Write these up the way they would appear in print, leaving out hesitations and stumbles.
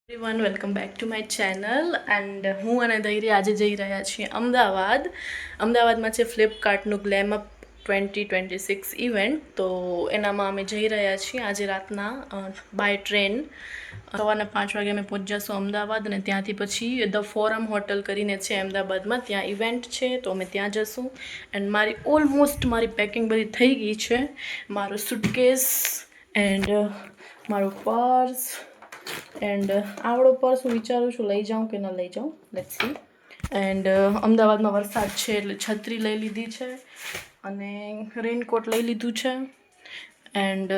Everyone welcome back to my channel and હું અને ધૈર્ય આજે જઈ રહ્યા છીએ અમદાવાદમાં છે ફ્લિપકાર્ટનું ગ્લેમ અપ 2026 ઇવેન્ટ. તો એનામાં અમે જઈ રહ્યા છીએ આજે રાતના બાય ટ્રેન. સવારના 5 વાગે અમે પહોંચી જઈશું અમદાવાદ અને ત્યાંથી પછી ધ ફોરમ હોટલ કરીને છે અમદાવાદમાં, ત્યાં ઇવેન્ટ છે તો અમે ત્યાં જઈશું. એન્ડ મારી પેકિંગ બધી થઈ ગઈ છે. મારું સુટકેસ એન્ડ મારું પર્સ એન્ડ આવડો પર્સ હું વિચારું છું લઈ જાઉં કે ન લઈ જાઉં, લેટ્સ સી. એન્ડ અમદાવાદમાં વરસાદ છે એટલે છત્રી લઈ લીધી છે અને રેનકોટ લઈ લીધું છે. એન્ડ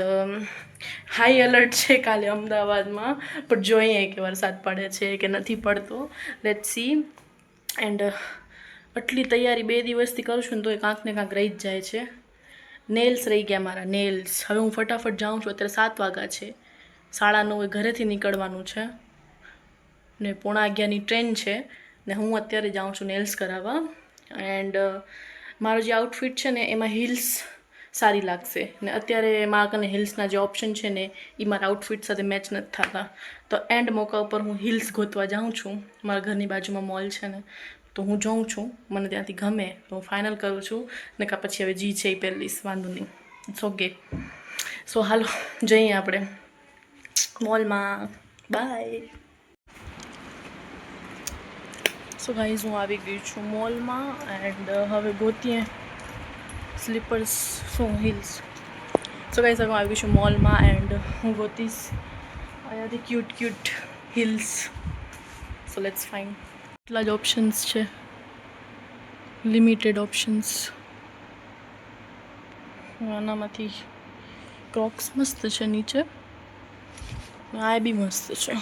હાઈ એલર્ટ છે કાલે અમદાવાદમાં, પણ જોઈએ કે વરસાદ પડે છે કે નથી પડતો, લેટ્સ સી. એન્ડ આટલી તૈયારી 2 દિવસથી કરું છું ને તો એ કાંક ને કાંક રહી જ જાય છે. નેલ્સ રહી ગયા મારા નેલ્સ. હવે હું ફટાફટ જાઉં છું. અત્યારે 7 વાગ્યા છે, 9:30 ઘરેથી નીકળવાનું છે ને 11:15ની ટ્રેન છે ને હું અત્યારે જાઉં છું નેલ્સ કરાવવા. એન્ડ મારો જે આઉટફિટ છે ને એમાં હિલ્સ સારી લાગશે ને અત્યારે મારા કને હિલ્સના જે ઓપ્શન છે ને એ મારા આઉટફિટ સાથે મેચ નથી થતા. તો એન્ડ મોકા ઉપર હું હિલ્સ ગોતવા જાઉં છું. મારા ઘરની બાજુમાં મોલ છે ને તો હું જાઉં છું, મને ત્યાંથી ગમે તો હું ફાઇનલ કરું છું ને કાં પછી હવે જી છે એ પહેરી લઈશ, વાંધો નહીં, ઇટ્સ ઓકે. સો હાલો જઈએ આપણે મોલમાં. બાય. સો ગાઈઝ હું આવી ગઈ છું મોલમાં એન્ડ હવે ગોતીએ સ્લીપર્સ, શું હિલ્સ. સો ગાઈઝ હવે હું આવી ગઈ છું મોલમાં એન્ડ હું ગોતીશ અહીંયાથી cute hills. So let's find. એટલા જ ઓપ્શન્સ છે, લિમિટેડ ઓપ્શન્સ. આનામાંથી ક્રોક્સ મસ્ત છે નીચે, આ બી મસ્ત છે.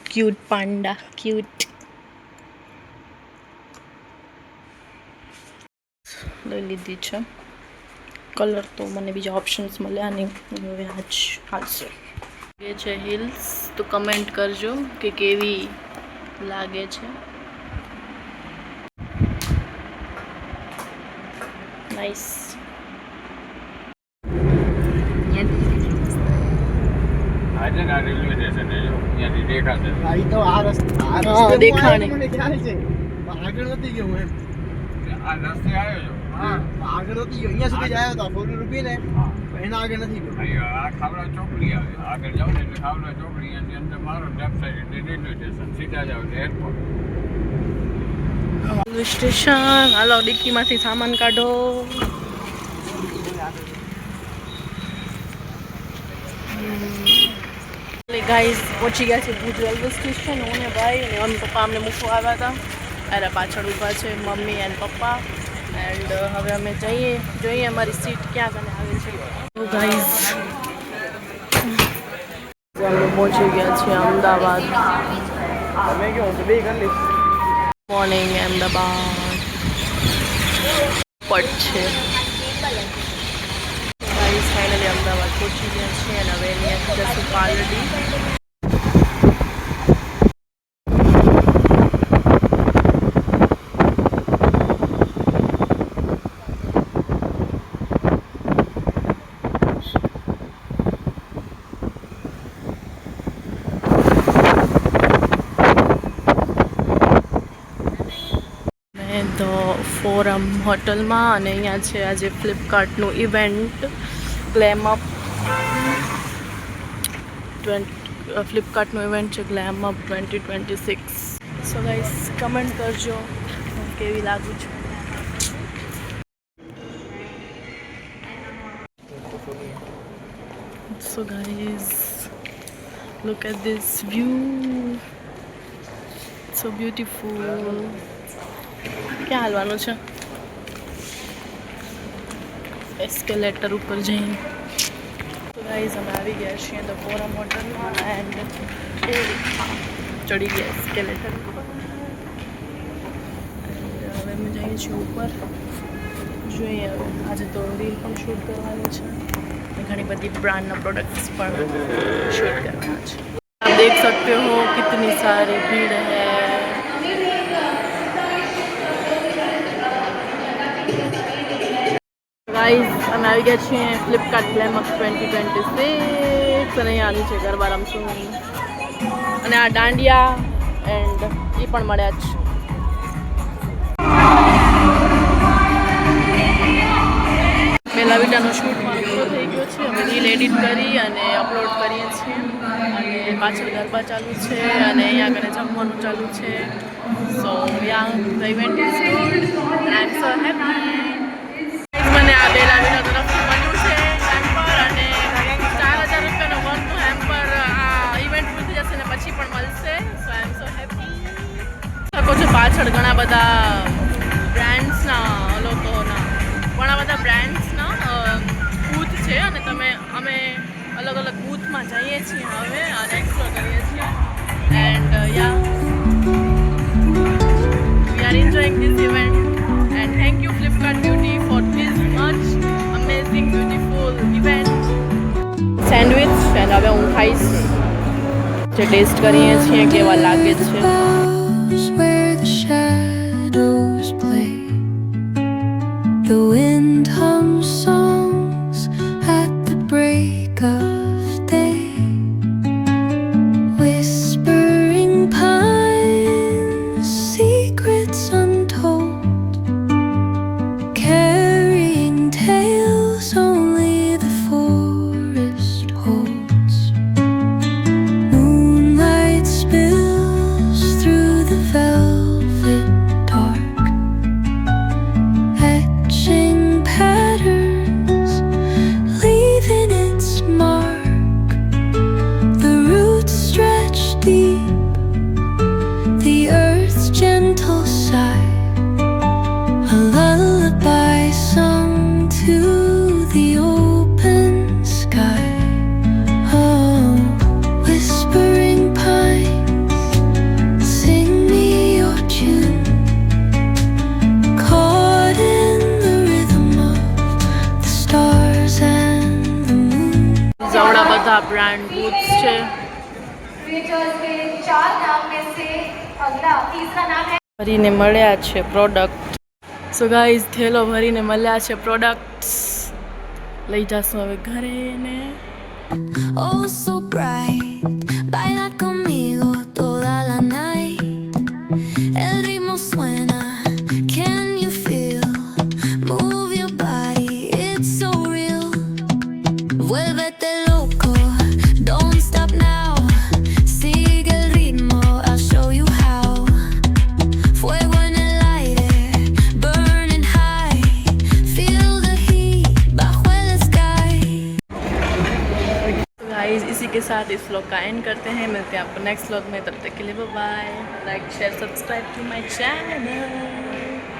Cute Panda, cute. લઈ લીધી છે. કલર તો મને બીજા ઓપ્શન્સ મળ્યા નહીં, હવે આ જ હાલશે. એ છે હિલ્સ, તો કમેન્ટ કરજો કે કેવી લાગે છે. નાઇસ. દેખાણે આગળ નથી ગયો હું એમ. આ રસ્તે આવ્યો છું. હા આગળ નથી ગયો, અહીંયા સુધી જ આવ્યો હતો 4 રૂપિયા ને એના આગળ નથી ગયો. આ ખાવડા ચોકડી આવે, આગળ જાવ ને એટલે ખાવડા ચોકડી ની અંદર મારો લેફ્ટ સાઈડ રેલવે સ્ટેશન, સીધા જાવ એટલે એરપોર્ટ. Railway station. હાલો ડિક્કીમાંથી સામાન કાઢો. ગાઈઝ પહોંચી ગયા છે ભુજ રેલવે સ્ટેશન. હું ને ભાઈ ને મમ્મી પપ્પા અમને મૂકવા આવ્યા હતા. અરે પાછળ ઊભા છે મમ્મી એન્ડ પપ્પા. એન્ડ હવે અમે જોઈએ અમારી સીટ ક્યાં કને આવે છે. તો ગાઈઝ અમે પહોંચી ગયા છીએ અમદાવાદ. મોર્નિંગ અમદાવાદ પટ છે. ગાઈઝ ફાઇનલી અમદાવાદ પહોંચી ગયા છીએ અને હવે અહીંયાથી જશું પાલડી. ધ ફોરમ હોટલમાં અને અહીંયા છે આજે ફ્લિપકાર્ટનું ઇવેન્ટ ગ્લેમ અપ. ફ્લિપકાર્ટનું ઇવેન્ટ છે glam up 2026. So guys comment કરજો હું કેવી લાગુ છું. So guys look at this view, so beautiful. ક્યાં હાલવાનું છે? એસ્કેલેટર ઉપર જઈને. તો ગાઈઝ અમે આવી ગયા છીએ ધ ફોરમ હોટલમાં એન્ડ ચડી ગયા એસ્કેલેટર ઉપર. હવે અમે જઈએ છીએ ઉપર. જોઈએ હવે આજે તો રીલ પણ શૂટ કરવાની છે અને ઘણી બધી બ્રાન્ડના પ્રોડક્ટ્સ પણ શૂટ કરવાના છે. आप देख सकते हो कितनी सारी भीड़ है. गाइस हम आ गए છીએ ફ્લિપકાર્ટ ગ્લેમ અપ 2026. બોક્સ અને અહીંયા નીચે ગરબા રમશું અને આ દાંડિયા એન્ડ એ પણ મળ્યા જ. પહેલા વિડીયોનો શૂટ મારો પૂરો થઈ ગયો છે. અમે રીલ એડિટ કરી અને અપલોડ કરીએ છીએ અને પાછળ ગરબા ચાલુ છે અને અહીંયા આગળ જમવાનું ચાલુ છે. So yeah the event is good I am so happy. મને આ પહેલા વિડીયો તરફથી મળ્યું છે હેમ્પર અને 4000 રૂપિયાનો વર્કનું હેમ્પર આ ઇવેન્ટ પૂરી થઈ જશે ને પછી પણ મળશે. સો આઈ એમ સો હેપી. શકો છો પાછળ ઘણા બધા બ્રાન્ડ્સના લોકોના ઘણા બધા બ્રાન્ડ્સના બૂથ છે અને અમે અલગ અલગ બૂથમાં જઈએ છીએ હવે અને એક્સપ્લોર કરીએ છીએ and yeah we are enjoying this event and thank you Flipkart beauty for this much amazing beautiful event. Sandwich and હવે હું ખાઈશ જે ટેસ્ટ કરીએ છીએ કેવા લાગે છે. where the shadows play, the wind hums songs at the break of day, whispering pines, secrets untold, carrying tales only the forest holds. Moonlight spills through the velvet dark, etching patterns, leaving its mark. The roots stretch deep, the earth's gentle sigh, a lullaby sung to the open sky. Oh, whispering pines, sing me your tune, caught in the rhythm of the stars and the moon. જવડા બધા brand બૂથ્સ છે. Creators के 4 नाम में से अगला तीसरा नाम है ભરીને મળ્યા છે પ્રોડક્ટ. સો ગાઈઝ થેલો ભરીને મળ્યા છે પ્રોડક્ટ્સ. લઈ જશું હવે ઘરે ને Oh, so bright, baila conmigo toda la night. El ritmo suena, can you feel? Move your body, it's so real. Vuélvete loco, don't stop now. Sigue el ritmo, I'll show you how. Fuego en el aire, burning high. Feel the heat bajo el sky. Guys इसी के साथ इस vlog का and करते हैं. मिलते हैं आपको नेक्स्ट व्लॉग में. तब तक के लिए bye. Like share subscribe to my channel.